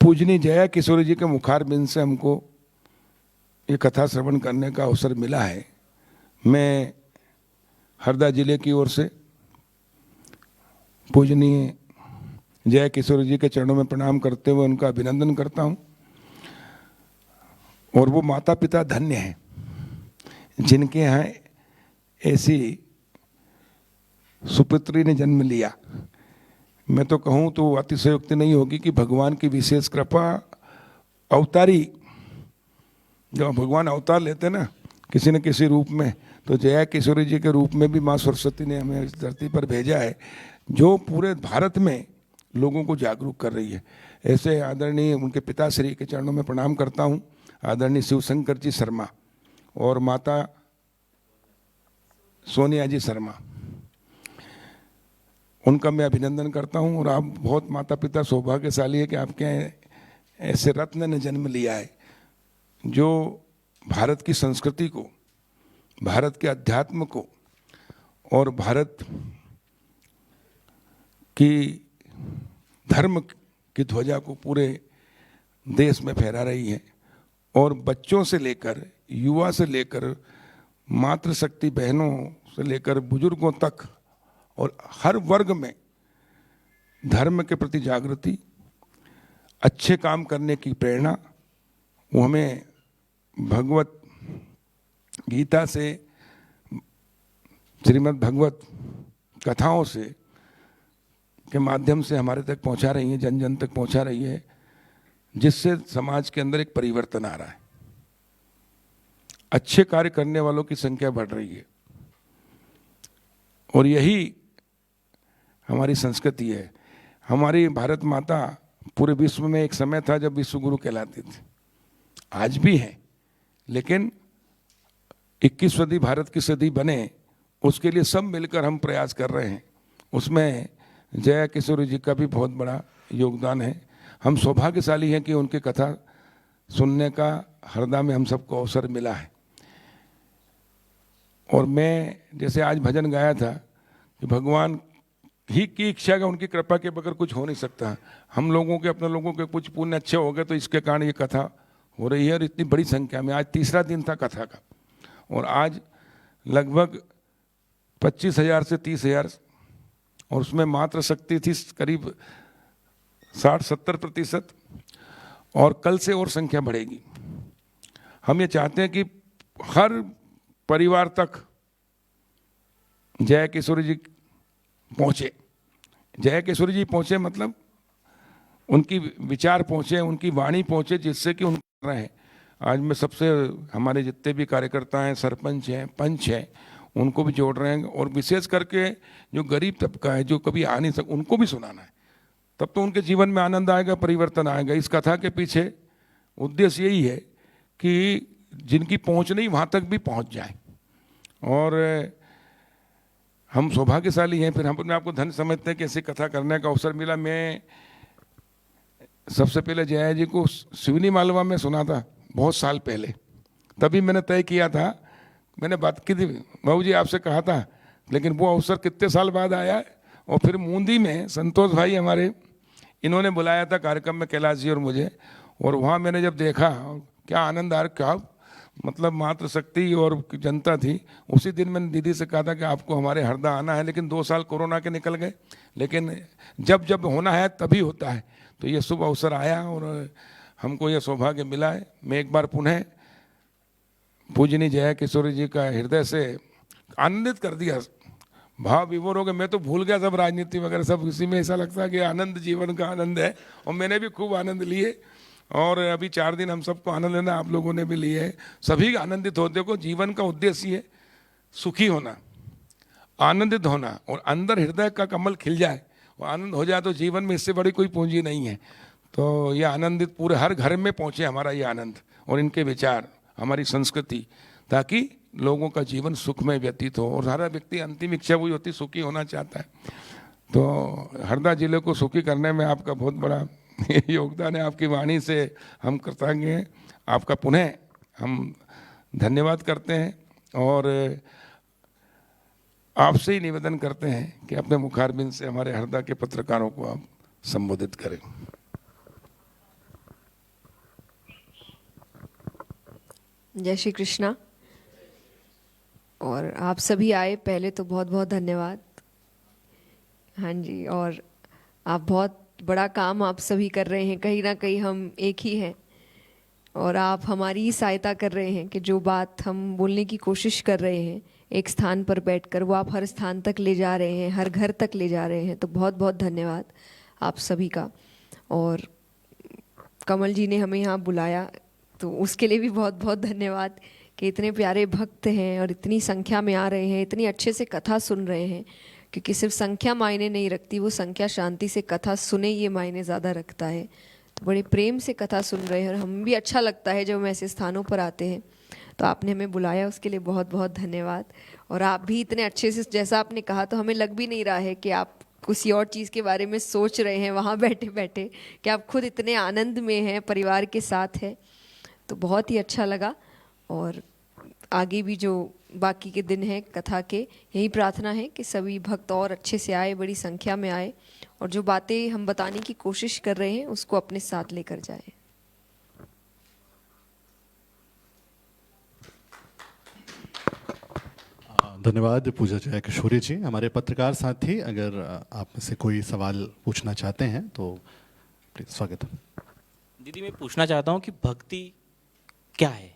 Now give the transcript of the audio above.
पूजनी जया किशोरी जी के मुखारबिंद से हमको ये कथा श्रवण करने का अवसर मिला है। मैं हरदा जिले की ओर से पूजनीय जया किशोरी जी के चरणों में प्रणाम करते हुए उनका अभिनंदन करता हूँ। और वो माता पिता धन्य हैं जिनके यहाँ ऐसी सुपुत्री ने जन्म लिया। मैं तो कहूँ तो अतिशयोक्ति नहीं होगी कि भगवान की विशेष कृपा अवतारी, जब भगवान अवतार लेते ना किसी न किसी रूप में, तो जया किशोरी जी के रूप में भी माँ सरस्वती ने हमें इस धरती पर भेजा है, जो पूरे भारत में लोगों को जागरूक कर रही है। ऐसे आदरणीय उनके पिताश्री के चरणों में प्रणाम करता हूँ, आदरणीय शिवशंकर जी शर्मा और माता सोनिया जी शर्मा, उनका मैं अभिनंदन करता हूं। और आप बहुत माता पिता सौभाग्यशाली है कि आपके ऐसे रत्न ने जन्म लिया है जो भारत की संस्कृति को, भारत के अध्यात्म को और भारत की धर्म की ध्वजा को पूरे देश में फहरा रही है। और बच्चों से लेकर युवा से लेकर मातृशक्ति बहनों से लेकर बुजुर्गों तक और हर वर्ग में धर्म के प्रति जागृति, अच्छे काम करने की प्रेरणा, वो हमें भगवत गीता से, श्रीमद् भगवत कथाओं से के माध्यम से हमारे तक पहुंचा रही है, जन जन तक पहुंचा रही है, जिससे समाज के अंदर एक परिवर्तन आ रहा है। अच्छे कार्य करने वालों की संख्या बढ़ रही है और यही हमारी संस्कृति है। हमारी भारत माता पूरे विश्व में एक समय था जब विश्व गुरु कहलाती थी, आज भी है, लेकिन 21 सदी भारत की सदी बने उसके लिए सब मिलकर हम प्रयास कर रहे हैं। उसमें जया किशोरी जी का भी बहुत बड़ा योगदान है। हम सौभाग्यशाली हैं कि उनकी कथा सुनने का हरदा में हम सबको अवसर मिला है। और मैं जैसे आज भजन गाया था कि भगवान ही की इच्छा का, उनकी कृपा के बगैर कुछ हो नहीं सकता। हम लोगों के, अपने लोगों के कुछ पुण्य अच्छे हो गए तो इसके कारण ये कथा हो रही है। और इतनी बड़ी संख्या में, आज तीसरा दिन था कथा का और आज लगभग 25,000 से 30,000, और उसमें मात्र शक्ति थी करीब 60-70%, और कल से और संख्या बढ़ेगी। हम ये चाहते हैं कि हर परिवार तक जया किशोरी जी पहुँचे। जया किशोरी जी पहुँचे मतलब उनकी विचार पहुँचे, उनकी वाणी पहुँचे, जिससे कि उनको रहे। आज मैं सबसे, हमारे जितने भी कार्यकर्ता हैं, सरपंच हैं, पंच हैं, उनको भी जोड़ रहे हैं। और विशेष करके जो गरीब तबका है, जो कभी आ नहीं सकता, उनको भी सुनाना है। तब तो उनके जीवन में आनंद आएगा, परिवर्तन आएगा। इस कथा के पीछे उद्देश्य यही है कि जिनकी पहुँच नहीं वहाँ तक भी पहुँच जाए। और हम सौभाग्यशाली हैं, फिर हम अपने आपको धन्य समझते हैं कि ऐसी कथा करने का अवसर मिला। मैं सबसे पहले जया जी को शिवनी मालवा में सुना था बहुत साल पहले, तभी मैंने तय किया था, मैंने बात की थी, बाबू जी आपसे कहा था, लेकिन वो अवसर कितने साल बाद आया है। और फिर मूंदी में संतोष भाई हमारे, इन्होंने बुलाया था कार्यक्रम में कैलाश जी और मुझे, और वहाँ मैंने जब देखा क्या आनंद आ रहा, क्या मतलब मातृशक्ति और जनता थी। उसी दिन मैंने दीदी से कहा था कि आपको हमारे हरदा आना है, लेकिन 2 साल कोरोना के निकल गए। लेकिन जब जब होना है तभी होता है, तो ये शुभ अवसर आया और हमको ये सौभाग्य मिला है। मैं एक बार पुनः पूजनी जया किशोरी जी का हृदय से आनंदित कर दिया, भाव विभोर हो गए। मैं तो भूल गया सब राजनीति वगैरह सब, इसी में ऐसा लगता है कि आनंद जीवन का आनंद है। और मैंने भी खूब आनंद लिए, और अभी 4 दिन हम सबको आनंद लेना, आप लोगों ने भी लिए है। सभी आनंदित होते को, जीवन का उद्देश्य है सुखी होना, आनंदित होना, और अंदर हृदय का कमल खिल जाए और आनंद हो जाए तो जीवन में इससे बड़ी कोई पूंजी नहीं है। तो ये आनंदित पूरे हर घर में पहुँचे हमारा ये आनंद और इनके विचार, हमारी संस्कृति, ताकि लोगों का जीवन सुखमय व्यतीत हो। और सारा व्यक्ति अंतिम इच्छा वही होती, सुखी होना चाहता है। तो हरदा जिले को सुखी करने में आपका बहुत बड़ा योगदान है। आपकी वाणी से हम कृतज्ञ हैं, आपका पुनः हम धन्यवाद करते हैं। और आपसे ही निवेदन करते हैं कि अपने मुखारबिंद से हमारे हरदा के पत्रकारों को आप संबोधित करें। जय श्री कृष्णा। और आप सभी आए, पहले तो बहुत बहुत धन्यवाद। हाँ जी, और आप बहुत बड़ा काम आप सभी कर रहे हैं, कहीं ना कहीं हम एक ही हैं और आप हमारी ही सहायता कर रहे हैं कि जो बात हम बोलने की कोशिश कर रहे हैं एक स्थान पर बैठकर, वो आप हर स्थान तक ले जा रहे हैं, हर घर तक ले जा रहे हैं। तो बहुत बहुत धन्यवाद आप सभी का। और कमल जी ने हमें यहाँ बुलाया तो उसके लिए भी बहुत बहुत धन्यवाद कि इतने प्यारे भक्त हैं और इतनी संख्या में आ रहे हैं, इतनी अच्छे से कथा सुन रहे हैं। क्योंकि सिर्फ संख्या मायने नहीं रखती, वो संख्या शांति से कथा सुने ये मायने ज़्यादा रखता है। तो बड़े प्रेम से कथा सुन रहे हैं और हम भी अच्छा लगता है जब हम ऐसे स्थानों पर आते हैं। तो आपने हमें बुलाया उसके लिए बहुत बहुत धन्यवाद। और आप भी इतने अच्छे से, जैसा आपने कहा, तो हमें लग भी नहीं रहा है कि आप किसी और चीज़ के बारे में सोच रहे हैं वहाँ बैठे बैठे, कि आप खुद इतने आनंद में हैं, परिवार के साथ हैं। तो बहुत ही अच्छा लगा। और आगे भी जो बाकी के दिन हैं कथा के, यही प्रार्थना है कि सभी भक्त और अच्छे से आए, बड़ी संख्या में आए और जो बातें हम बताने की कोशिश कर रहे हैं उसको अपने साथ लेकर जाए। धन्यवाद पूजा जय किशोरी जी। हमारे पत्रकार साथी, अगर आप में से कोई सवाल पूछना चाहते हैं तो प्लीज स्वागत है। दीदी, मैं पूछना चाहता हूँ कि भक्ति क्या है?